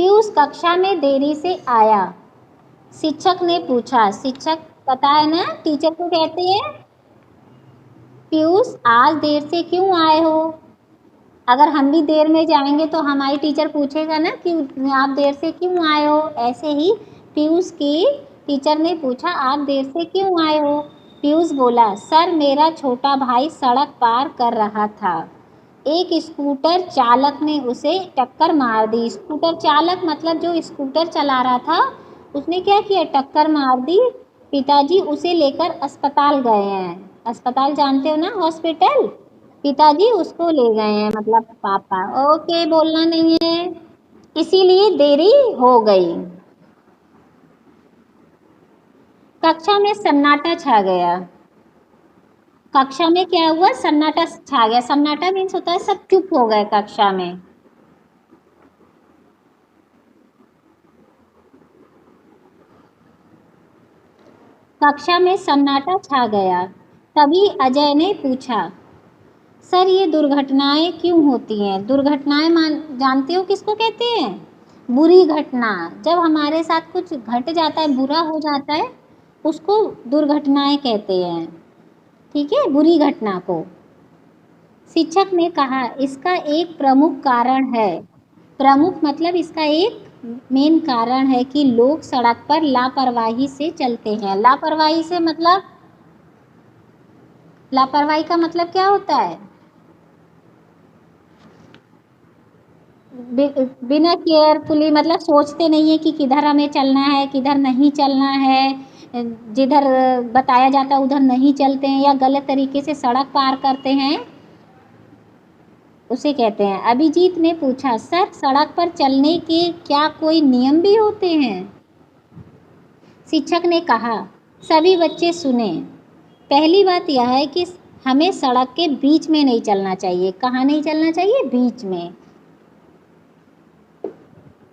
पीयूष कक्षा में देरी से आया। शिक्षक ने पूछा। शिक्षक पता है ना टीचर को कहते हैं। पीयूष आज देर से क्यों आए हो। अगर हम भी देर में जाएंगे तो हमारी टीचर पूछेगा ना कि आप देर से क्यों आए हो। ऐसे ही पीयूष की टीचर ने पूछा आप देर से क्यों आए हो। पीयूष बोला सर मेरा छोटा भाई सड़क पार कर रहा था। एक स्कूटर चालक ने उसे टक्कर मार दी। स्कूटर चालक मतलब जो स्कूटर चला रहा था उसने क्या किया, टक्कर मार दी। पिताजी उसे लेकर अस्पताल गए हैं। अस्पताल जानते हो ना, हॉस्पिटल। पिताजी उसको ले गए हैं मतलब पापा। ओके बोलना नहीं है, इसीलिए देरी हो गई। कक्षा में सन्नाटा छा गया। कक्षा में क्या हुआ, सन्नाटा छा गया। सन्नाटा मीन्स होता है सब चुप हो गए कक्षा में। कक्षा में सन्नाटा छा गया। तभी अजय ने पूछा सर ये दुर्घटनाएं क्यों होती हैं। दुर्घटनाएं जानते हो किसको कहते हैं, बुरी घटना। जब हमारे साथ कुछ घट जाता है, बुरा हो जाता है, उसको दुर्घटनाएं कहते हैं। ठीक है, बुरी घटना को। शिक्षक ने कहा इसका एक प्रमुख कारण है। प्रमुख मतलब इसका एक मेन कारण है कि लोग सड़क पर लापरवाही से चलते हैं। लापरवाही से मतलब, लापरवाही का मतलब क्या होता है, बिना केयरफुली, मतलब सोचते नहीं है कि किधर हमें चलना है किधर नहीं चलना है, जिधर बताया जाता है उधर नहीं चलते हैं, या गलत तरीके से सड़क पार करते हैं, उसे कहते हैं। अभिजीत ने पूछा सर सड़क पर चलने के क्या कोई नियम भी होते हैं। शिक्षक ने कहा सभी बच्चे सुने। पहली बात यह है कि हमें सड़क के बीच में नहीं चलना चाहिए। कहाँ नहीं चलना चाहिए, बीच में।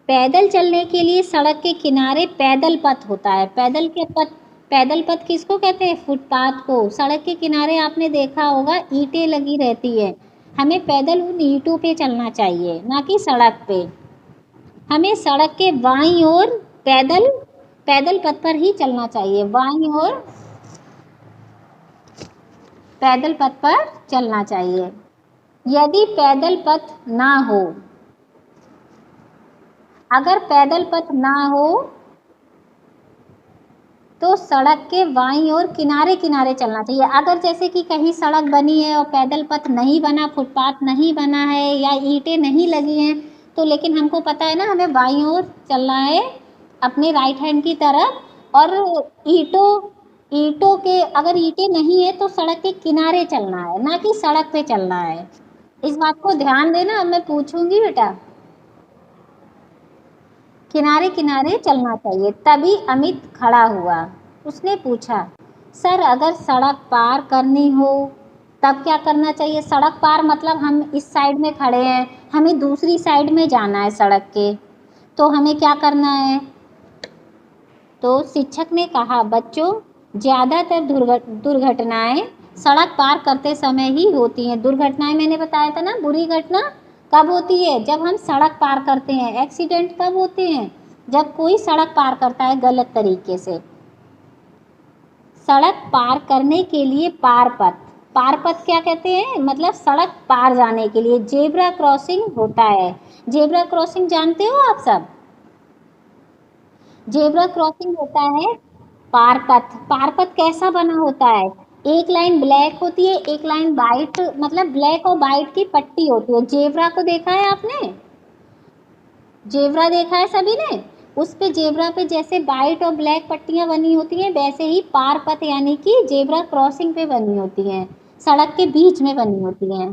पैदल चलने के लिए सड़क के किनारे पैदल पथ होता है। पैदल पथ किसको कहते हैं, फुटपाथ को। सड़क के किनारे आपने देखा होगा ईंटें लगी रहती है। हमें पैदल उन ईंटों पे चलना चाहिए, ना कि सड़क पे। हमें सड़क के बाईं ओर पैदल पथ पर ही चलना चाहिए। बाईं ओर पैदल पथ पर चलना चाहिए। यदि पैदल पथ ना हो, अगर पैदल पथ ना हो तो सड़क के बाईं ओर किनारे किनारे चलना चाहिए। अगर जैसे कि कहीं सड़क बनी है और पैदल पथ नहीं बना, फुटपाथ नहीं बना है या ईंटें नहीं लगी हैं, तो लेकिन हमको पता है ना हमें बाईं ओर चलना है अपने राइट हैंड की तरफ। और ईंटों के, अगर ईंटें नहीं है तो सड़क के किनारे चलना है, ना कि सड़क पे चलना है। इस बात को ध्यान देना, मैं पूछूंगी बेटा। किनारे किनारे चलना चाहिए। तभी अमित खड़ा हुआ। उसने पूछा सर अगर सड़क पार करनी हो तब क्या करना चाहिए। सड़क पार मतलब हम इस साइड में खड़े हैं, हमें दूसरी साइड में जाना है सड़क के, तो हमें क्या करना है। तो शिक्षक ने कहा बच्चों ज़्यादातर दुर्घटनाएं सड़क पार करते समय ही होती हैं। दुर्घटनाएं मैंने बताया था ना, बुरी घटना कब होती है, जब हम सड़क पार करते हैं। एक्सीडेंट कब होते हैं, जब कोई सड़क पार करता है गलत तरीके से। सड़क पार करने के लिए पार पथ क्या कहते हैं, मतलब सड़क पार जाने के लिए जेब्रा क्रॉसिंग होता है। जेब्रा क्रॉसिंग जानते हो आप सब। जेब्रा क्रॉसिंग होता है पार पथ कैसा बना होता है, एक लाइन ब्लैक होती है, एक लाइन वाइट, मतलब ब्लैक और वाइट की पट्टी होती है। जेब्रा को देखा है आपने, जेब्रा देखा है सभी ने। उस पे जेब्रा पे जैसे वाइट और ब्लैक पट्टियां बनी होती हैं, वैसे ही पार पथ यानी कि जेब्रा क्रॉसिंग पे बनी होती हैं, सड़क के बीच में बनी होती हैं।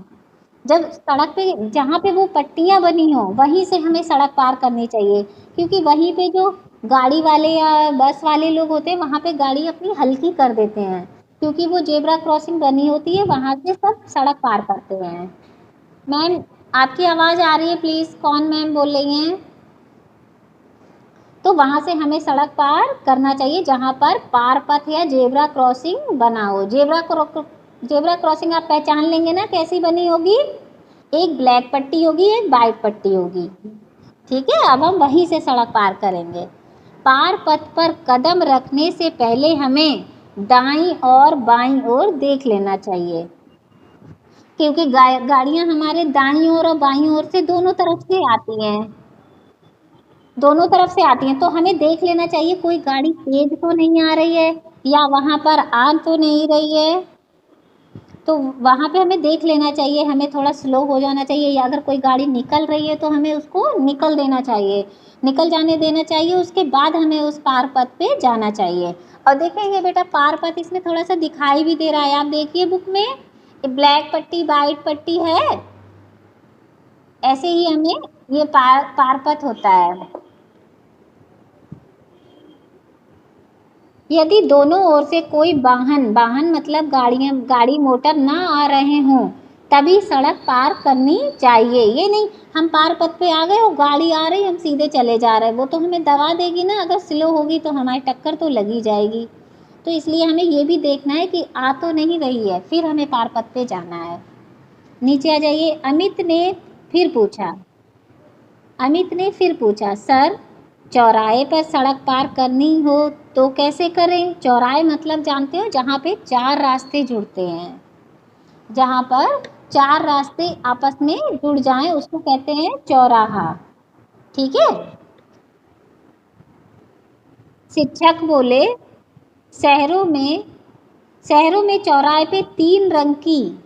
जब सड़क पे जहाँ पे वो पट्टियां बनी हो वहीं से हमें सड़क पार करनी चाहिए, क्योंकि वहीं पे जो गाड़ी वाले या बस वाले लोग होते हैं वहाँ पे गाड़ी अपनी हल्की कर देते हैं, क्योंकि वो जेब्रा क्रॉसिंग बनी होती है, वहाँ से सब सड़क पार करते हैं। मैम आपकी आवाज़ आ रही है, प्लीज़। कौन मैम बोल रही हैं। तो वहाँ से हमें सड़क पार करना चाहिए जहाँ पर पार पथ या जेब्रा क्रॉसिंग बना हो। जेब्रा क्रॉसिंग आप पहचान लेंगे ना कैसी बनी होगी, एक ब्लैक पट्टी होगी, एक वाइट पट्टी होगी। ठीक है, अब हम वहीं से सड़क पार करेंगे। पार पथ पर कदम रखने से पहले हमें दाईं और बाईं ओर देख लेना चाहिए, क्योंकि गाड़ियां हमारे दाईं ओर और बाईं ओर से दोनों तरफ से आती हैं, दोनों तरफ से आती हैं। तो हमें देख लेना चाहिए कोई गाड़ी तेज तो नहीं आ रही है या वहां पर आ तो नहीं रही है, तो वहां पे हमें देख लेना चाहिए, हमें थोड़ा स्लो हो जाना चाहिए, या अगर कोई गाड़ी निकल रही है तो हमें उसको निकल देना चाहिए, निकल जाने देना चाहिए, उसके बाद हमें उस पार पथ पे जाना चाहिए। और देखेंगे बेटा पार पथ इसमें थोड़ा सा दिखाई भी दे रहा है, आप देखिए बुक में ब्लैक पट्टी वाइट पट्टी है, ऐसे ही हमें ये पार पथ होता है। यदि दोनों ओर से कोई वाहन मतलब गाड़ी मोटर ना आ रहे हों तभी सड़क पार करनी चाहिए। ये नहीं हम पार पथ पे आ गए और गाड़ी आ रही हम सीधे चले जा रहे हैं, वो तो हमें दबा देगी ना, अगर स्लो होगी तो हमारी टक्कर तो लगी जाएगी। तो इसलिए हमें ये भी देखना है कि आ तो नहीं रही है, फिर हमें पार पथ पे जाना है। नीचे आ जाइए। अमित ने फिर पूछा सर, चौराहे पर सड़क पार करनी हो तो कैसे करें? चौराहे मतलब जानते हो जहाँ पे चार रास्ते जुड़ते हैं, जहाँ पर चार रास्ते आपस में जुड़ जाएं उसको कहते हैं चौराहा। ठीक है। शिक्षक बोले शहरों में चौराहे पे 3 रंग की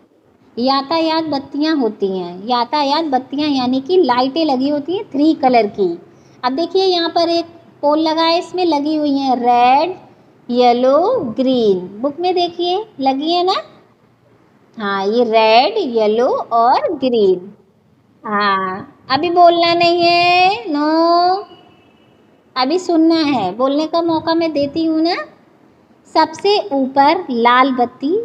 यातायात बत्तियां होती हैं। यातायात बत्तियां यानी कि लाइटें लगी होती हैं 3 कलर की। अब देखिए यहाँ पर एक पोल लगा है, इसमें लगी हुई हैं रेड येलो ग्रीन, बुक में देखिए लगी है ना। हाँ ये रेड येलो और ग्रीन। हाँ अभी बोलना नहीं है, नो, अभी सुनना है, बोलने का मौका मैं देती हूँ ना। सबसे ऊपर लाल बत्ती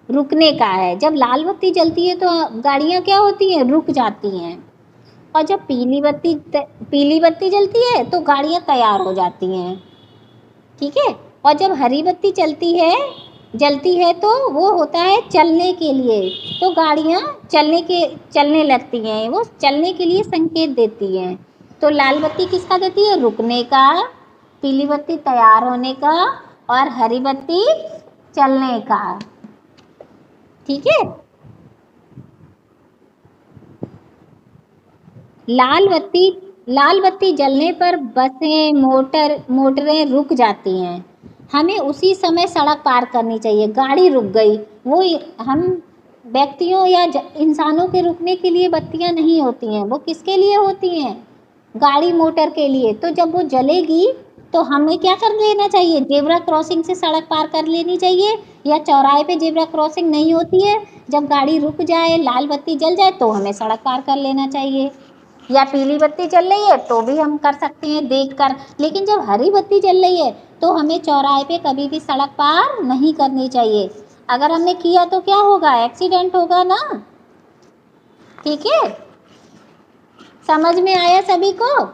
रुकने का है, जब लाल बत्ती जलती है तो गाड़ियाँ क्या होती हैं, रुक जाती हैं, और जब पीली बत्ती जलती है तो गाड़ियाँ तैयार हो जाती हैं। ठीक है। और जब हरी बत्ती जलती है तो वो होता है चलने के लिए, तो गाड़ियाँ चलने लगती हैं, वो चलने के लिए संकेत देती हैं। तो लाल बत्ती किसका देती है, रुकने का, पीली बत्ती तैयार होने का, और हरी बत्ती चलने का। ठीक है। लाल बत्ती जलने पर बसें मोटरें रुक जाती हैं, हमें उसी समय सड़क पार करनी चाहिए। गाड़ी रुक गई, वो हम व्यक्तियों या इंसानों के रुकने के लिए बत्तियां नहीं होती हैं, वो किसके लिए होती हैं, गाड़ी मोटर के लिए। तो जब वो जलेगी तो हमें क्या कर लेना चाहिए, जेब्रा क्रॉसिंग से सड़क पार कर लेनी चाहिए, या चौराहे पे जेब्रा क्रॉसिंग नहीं होती है, जब गाड़ी रुक जाए लाल बत्ती जल जाए तो हमें सड़क पार कर लेना चाहिए, या पीली बत्ती चल रही है तो भी हम कर सकते हैं देखकर। लेकिन जब हरी बत्ती चल रही है तो हमें चौराहे पे कभी भी सड़क पार नहीं करनी चाहिए, अगर हमने किया तो क्या होगा, एक्सीडेंट होगा ना। ठीक है, समझ में आया सभी को,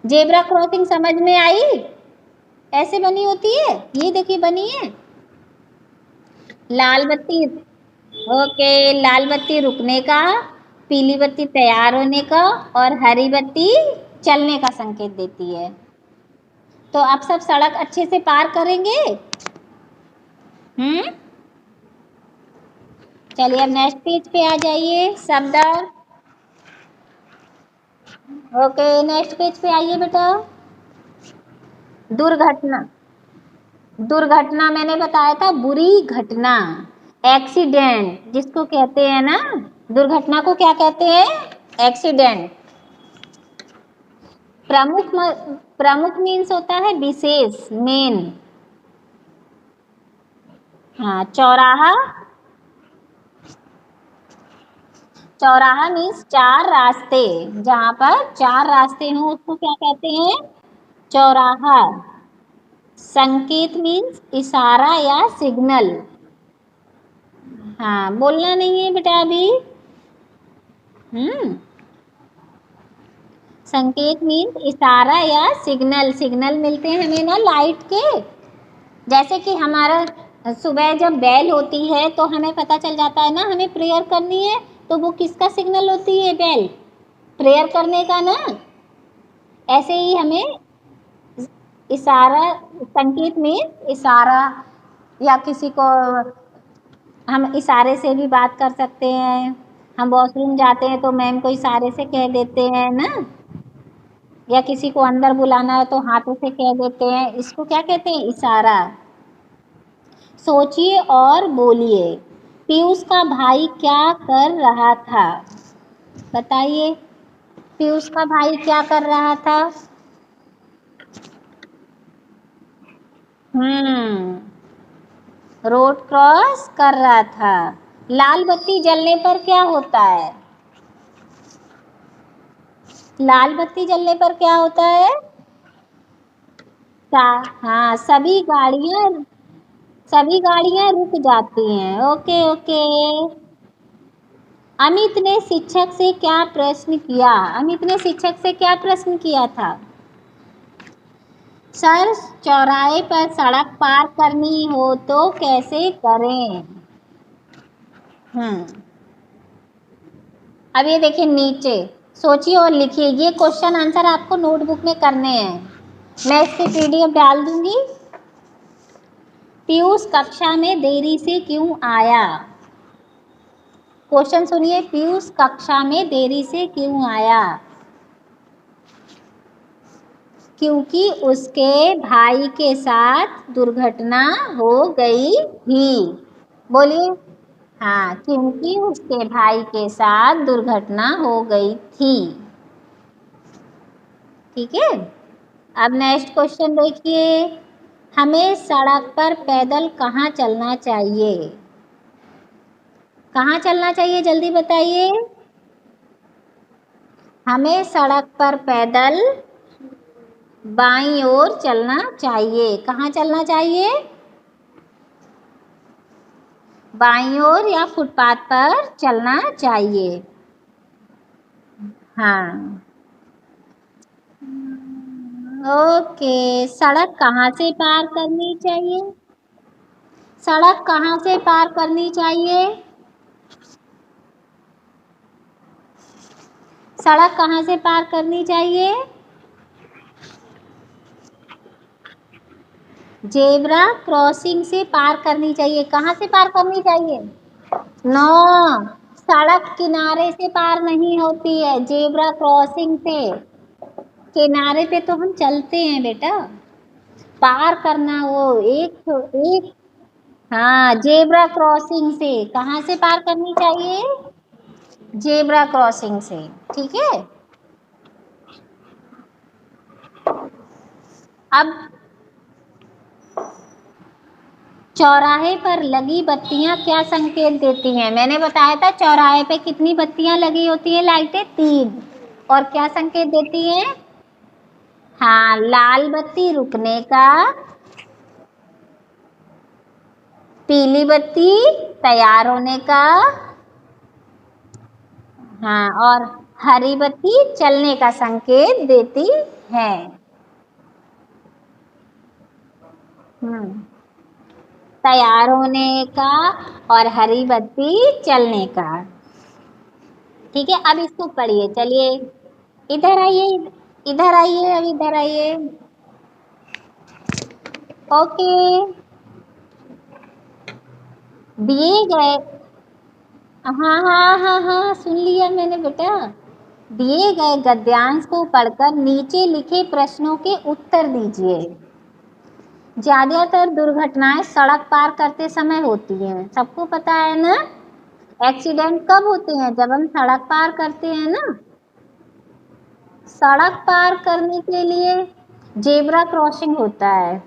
जेब्रा क्रॉसिंग समझ में आई, ऐसे बनी होती है, ये देखिए बनी है लाल बत्ती, ओके, लाल बत्ती रुकने का, पीली बत्ती तैयार होने का, और हरी बत्ती चलने का संकेत देती है। तो आप सब सड़क अच्छे से पार करेंगे। चलिए अब नेक्स्ट पेज पे आ जाइए, शब्द। ओके नेक्स्ट पेज पे आइए बेटा। दुर्घटना मैंने बताया था, बुरी घटना, एक्सीडेंट जिसको कहते हैं ना, दुर्घटना को क्या कहते हैं, एक्सीडेंट। प्रमुख मीन्स होता है विशेष, मेन। हाँ चौराहा मीन्स 4 रास्ते, जहाँ पर 4 रास्ते हों उसको क्या कहते हैं, चौराहा। संकेत मीन्स इशारा या सिग्नल। हाँ बोलना नहीं है बेटा अभी। संकेत मीन्स इशारा या सिग्नल मिलते हैं हमें ना लाइट के, जैसे कि हमारा सुबह जब बेल होती है तो हमें पता चल जाता है ना हमें प्रेयर करनी है, तो वो किसका सिग्नल होती है, बेल। प्रेयर करने का ना, ऐसे ही हमें इशारा, संकेत में इशारा, या किसी को हम इशारे से भी बात कर सकते हैं। हम वॉशरूम जाते हैं तो मैम को इशारे से कह देते हैं ना, या किसी को अंदर बुलाना है तो हाथों से कह देते हैं। इसको क्या कहते हैं? इशारा। सोचिए और बोलिए। पीयूष का भाई क्या कर रहा था? बताइए, पीयूष का भाई क्या कर रहा था? रोड क्रॉस कर रहा था। लाल बत्ती जलने पर क्या होता है? लाल बत्ती जलने पर क्या होता है? हाँ, सभी गाड़ियां रुक जाती हैं। Okay okay. अमित ने शिक्षक से क्या प्रश्न किया? अमित ने शिक्षक से क्या प्रश्न किया था? सर, चौराहे पर सड़क पार करनी हो तो कैसे करें? अब ये देखिए नीचे, सोचिए और लिखिए। ये क्वेश्चन आंसर आपको नोटबुक में करने हैं। मैं इसकी पीडीएफ डाल दूंगी। पीयूष कक्षा में देरी से क्यों आया? क्वेश्चन सुनिए, पीयूष कक्षा में देरी से क्यों आया? क्योंकि उसके भाई के साथ दुर्घटना हो गई थी। बोलिए। हाँ, क्योंकि उसके भाई के साथ दुर्घटना हो गई थी। ठीक है। अब नेक्स्ट क्वेश्चन देखिए। हमें सड़क पर पैदल कहाँ चलना चाहिए? कहाँ चलना चाहिए, जल्दी बताइए। हमें सड़क पर पैदल बाईं ओर चलना चाहिए। कहाँ चलना चाहिए? बाईं ओर या फुटपाथ पर चलना चाहिए। हाँ, ओके। सड़क कहाँ से पार करनी चाहिए? सड़क कहाँ से पार करनी चाहिए? सड़क कहाँ से पार करनी चाहिए? जेब्रा क्रॉसिंग से पार करनी चाहिए। कहाँ से पार करनी चाहिए? नो, सड़क किनारे से पार नहीं होती है, जेब्रा क्रॉसिंग से। किनारे पे तो हम चलते हैं बेटा, पार करना वो एक। हाँ, जेब्रा क्रॉसिंग से। कहाँ से पार करनी चाहिए? जेब्रा क्रॉसिंग से। ठीक है। अब चौराहे पर लगी बत्तियां क्या संकेत देती हैं? मैंने बताया था चौराहे पे कितनी बत्तियां लगी होती हैं, लाइटें 3। और क्या संकेत देती हैं? हाँ, लाल बत्ती रुकने का, पीली बत्ती तैयार होने का, हाँ, और हरी बत्ती चलने का संकेत देती है। तैयार होने का और हरी बत्ती चलने का। ठीक है। अब इसको पढ़िए। चलिए इधर आइए, इधर आइए, अब इधर आइए। ओके। दिए गए, हाँ हाँ हाँ हाँ, सुन लिया मैंने बेटा। दिए गए गद्यांश को पढ़कर नीचे लिखे प्रश्नों के उत्तर दीजिए। ज्यादातर दुर्घटनाएं सड़क पार करते समय होती हैं, सबको पता है ना। एक्सीडेंट कब होते हैं? जब हम सड़क पार करते हैं ना। सड़क पार करने के लिए जेब्रा क्रॉसिंग होता है।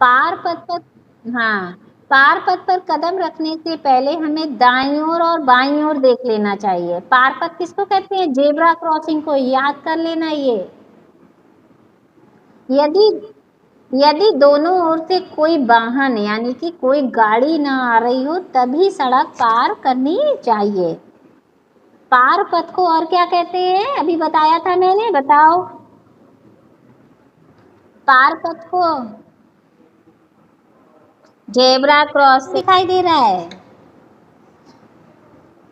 पार पथ पर, हाँ, पार पथ पर कदम रखने से पहले हमें दाईं ओर और बाईं ओर देख लेना चाहिए। पार पथ किसको कहते हैं? जेब्रा क्रॉसिंग को, याद कर लेना ये। यदि यदि दोनों ओर से कोई वाहन यानी कि कोई गाड़ी ना आ रही हो तभी सड़क पार करनी चाहिए। पार पथ को और क्या कहते हैं? अभी बताया था मैंने, बताओ। पार पथ को जेब्रा क्रॉस दिखाई दे रहा है,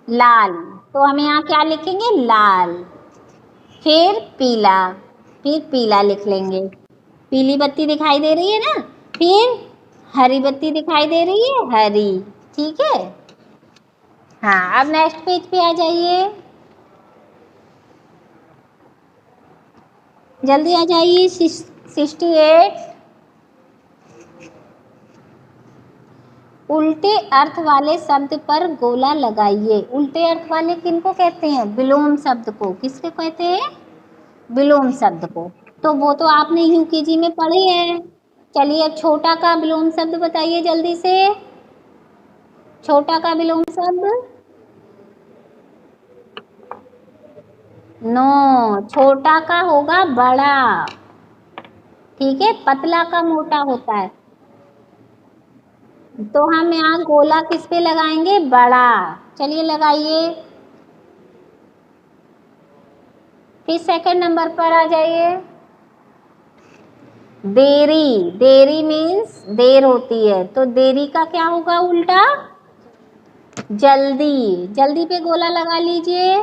लाल। तो हम यहाँ क्या लिखेंगे? लाल। फिर पीला, फिर पीला लिख लेंगे, पीली बत्ती दिखाई दे रही है ना। फिर हरी बत्ती दिखाई दे रही है, हरी। ठीक है। हाँ, अब नेक्स्ट पेज पे आ जाइए, जल्दी आ जाइए। 68। उल्टे अर्थ वाले शब्द पर गोला लगाइए। उल्टे अर्थ वाले किनको कहते हैं? विलोम शब्द को। किसके कहते हैं? विलोम शब्द को। तो वो तो आपने यूकेजी में पढ़े हैं। चलिए अब छोटा का विलोम शब्द बताइए जल्दी से। छोटा का विलोम शब्द? नो, छोटा का होगा बड़ा। ठीक है, पतला का मोटा होता है। तो हम यहाँ गोला किस पे लगाएंगे? बड़ा। चलिए लगाइए। फिर सेकंड नंबर पर आ जाइए। देरी। देरी मीन्स देर होती है, तो देरी का क्या होगा उल्टा? जल्दी। जल्दी पे गोला लगा लीजिए।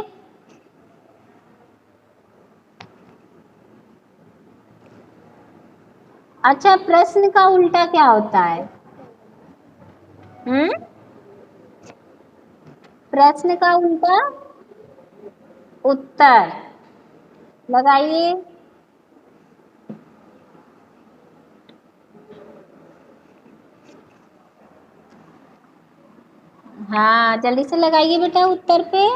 अच्छा, प्रश्न का उल्टा क्या होता है? प्रश्न का उल्टा? उत्तर। लगाइए। हाँ, जल्दी से लगाइए बेटा उत्तर पे।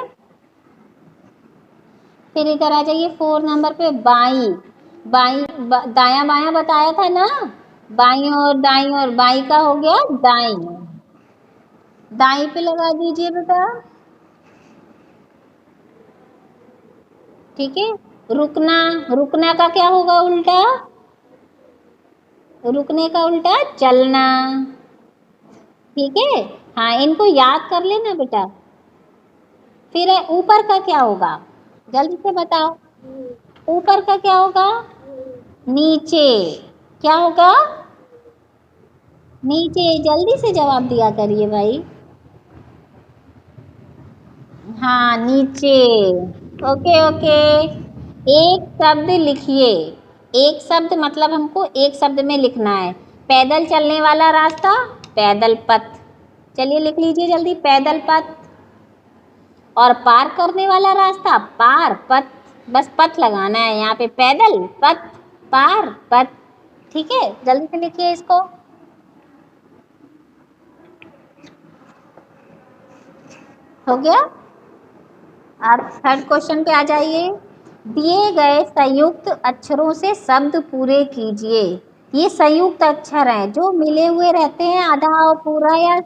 फिर इधर आ जाइए 4 नंबर पे। बाई। बाई दाया बाया बताया था ना। बाई और दाई, और बाई का हो गया दाई। दाई पे लगा दीजिए बेटा। ठीक है। रुकना। रुकना का क्या होगा उल्टा? रुकने का उल्टा चलना। ठीक है। हाँ, इनको याद कर लेना बेटा। फिर ऊपर का क्या होगा? जल्दी से बताओ। ऊपर का क्या होगा? नीचे। क्या होगा? नीचे। जल्दी से जवाब दिया करिए भाई। हाँ, नीचे। Okay okay. एक शब्द लिखिए। एक शब्द मतलब हमको एक शब्द में लिखना है। पैदल चलने वाला रास्ता, पैदल पथ। चलिए लिख लीजिए जल्दी, पैदल पथ। और पार करने वाला रास्ता, पार पथ। बस पथ लगाना है यहाँ पे, पैदल पथ, पार पथ। ठीक है, जल्दी से लिखिए इसको। हो गया। अब थर्ड क्वेश्चन पे आ जाइए। दिए गए संयुक्त अक्षरों से शब्द पूरे कीजिए। ये संयुक्त अक्षर हैं जो मिले हुए रहते हैं, आधा और पूरा या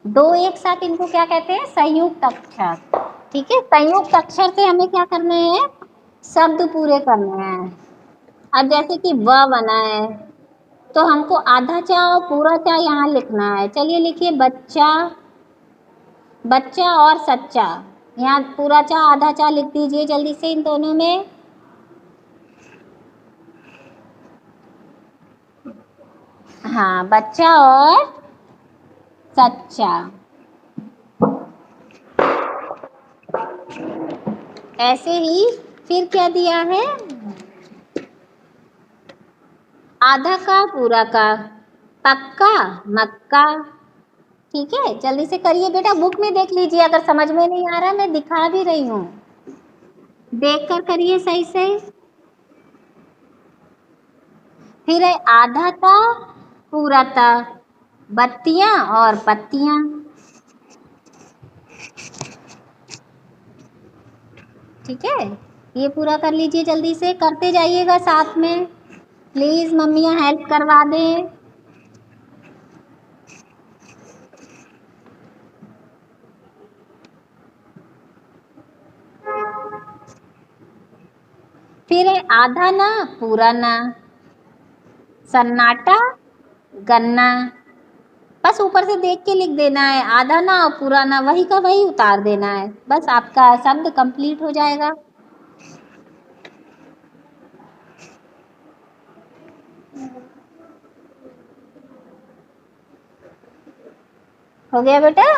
दो एक साथ, इनको क्या कहते हैं? संयुक्त अक्षर। ठीक है, संयुक्त अक्षर से हमें क्या करना है? शब्द पूरे करने हैं। अब जैसे कि व बना है, तो हमको आधा चा और पूरा चा यहाँ लिखना है। चलिए लिखिए, बच्चा। बच्चा और सच्चा। यहाँ पूरा चा आधा चा लिख दीजिए जल्दी से इन दोनों में। हाँ, बच्चा और सच्चा। ऐसे ही फिर क्या दिया है? आधा का पूरा का, पक्का मक्का। ठीक है, जल्दी से करिए बेटा, बुक में देख लीजिए, अगर समझ में नहीं आ रहा मैं दिखा भी रही हूँ, देख कर करिए सही से। फिर है आधा था पूरा था, बत्तियां और पत्तियां। ठीक है, ये पूरा कर लीजिए जल्दी से, करते जाइएगा साथ में, प्लीज मम्मियाँ हेल्प करवा दें। फिर है आधा ना पूरा ना, सन्नाटा गन्ना। बस ऊपर से देख के लिख देना है, आधा ना और पूरा ना, वही का वही उतार देना है, बस आपका शब्द कंप्लीट हो जाएगा। हो गया बेटा।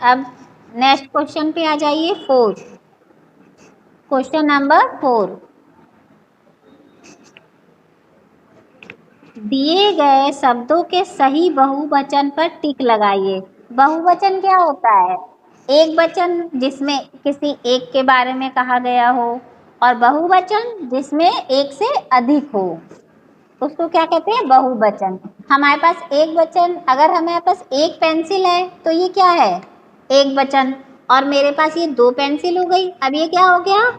अब नेक्स्ट क्वेश्चन पे आ जाइए, फोर्थ क्वेश्चन नंबर 4, दिए गए शब्दों के सही बहुवचन पर टिक लगाइए। बहुवचन क्या होता है? एक वचन जिसमें किसी एक के बारे में कहा गया हो, और बहुवचन जिसमें एक से अधिक हो, उसको क्या कहते हैं? बहुवचन। हमारे पास एक वचन, अगर हमारे पास एक पेंसिल है तो ये क्या है? एक वचन। और मेरे पास ये 2 पेंसिल हो गई, अब ये क्या हो गया?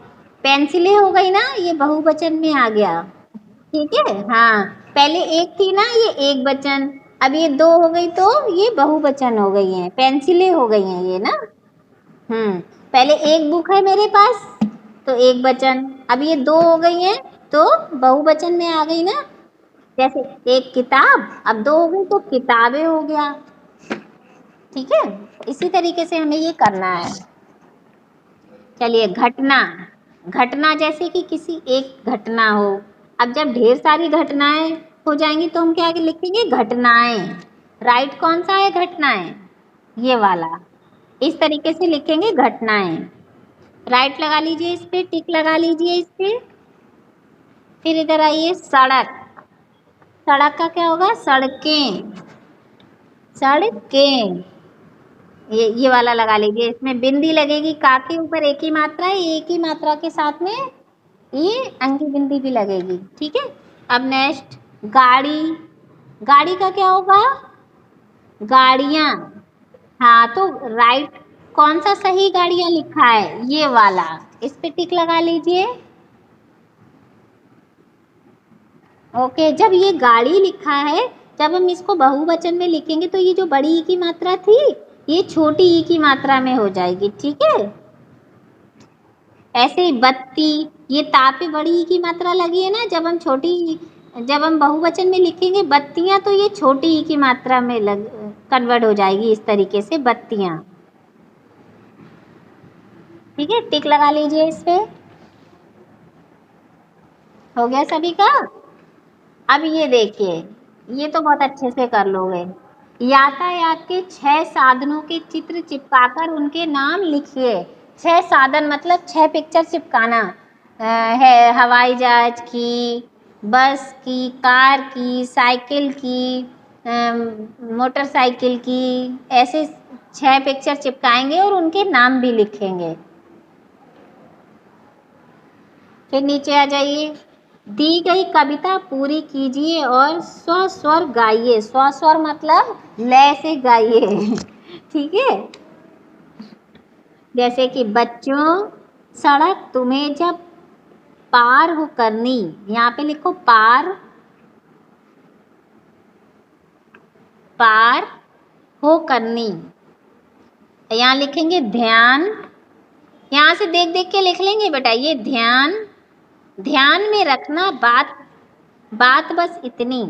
पेंसिलें हो गई ना, ये बहुवचन में आ गया। ठीक है, हाँ। पहले एक थी ना, ये एक वचन, अब ये 2 हो गई तो ये बहुवचन हो गई हैं, पेंसिलें हो गई हैं ये ना। पहले एक बुक है मेरे पास तो एक वचन, अब ये 2 हो गई हैं तो बहुवचन में आ गई ना। जैसे एक किताब, अब 2 हो गई तो किताबें हो गया। ठीक है, इसी तरीके से हमें ये करना है। चलिए, घटना। घटना जैसे कि किसी एक घटना हो। अब जब ढेर सारी घटनाएं हो जाएंगी तो हम क्या लिखेंगे? घटनाएं। राइट कौन सा है? घटनाएं, ये वाला। इस तरीके से लिखेंगे घटनाएं। राइट लगा लीजिए, इस पे टिक लगा लीजिए इस पे। फिर इधर आइए, सड़क। सड़क का क्या होगा? सड़कें। सड़कें, ये वाला लगा लीजिए। इसमें बिंदी लगेगी, का के ऊपर एक ही मात्रा है, एक ही मात्रा के साथ में ये अंकी बिंदी भी लगेगी। ठीक है, अब नेक्स्ट, गाड़ी। गाड़ी का क्या होगा? गाड़ियाँ। हाँ, तो राइट कौन सा सही गाड़ियाँ लिखा है? ये वाला, इस पे टिक लगा लीजिए। ओके, जब ये गाड़ी लिखा है, जब हम इसको बहुवचन में लिखेंगे तो ये जो बड़ी ई की मात्रा थी, ये छोटी ई की मात्रा में हो जाएगी। ठीक है, ऐसे ही बत्ती, ये ता पे बड़ी ई की मात्रा लगी है ना, जब हम बहुवचन में लिखेंगे बत्तियां तो ये छोटी ई की मात्रा में कन्वर्ट हो जाएगी, इस तरीके से बत्तियां। ठीक है, टिक लगा लीजिए इस पे। हो गया सभी का? अब ये देखिए, ये तो बहुत अच्छे से कर लोगे। यातायात के 6 साधनों के चित्र चिपकाकर उनके नाम लिखिए। 6 साधन मतलब 6 पिक्चर चिपकाना है। हवाई जहाज की, बस की, कार की, साइकिल की, मोटरसाइकिल की, ऐसे 6 पिक्चर चिपकाएंगे और उनके नाम भी लिखेंगे। फिर नीचे आ जाइए, दी गई कविता पूरी कीजिए और स्वस्वर गाइए। स्वस्वर मतलब लय से गाइए। ठीक है, जैसे कि बच्चों, सड़क तुम्हें जब पार हो करनी, यहाँ पे लिखो पार, पार हो करनी। यहाँ लिखेंगे ध्यान, यहाँ से देख देख के लिख लेंगे बेटा, ये ध्यान। ध्यान में रखना बात बस इतनी।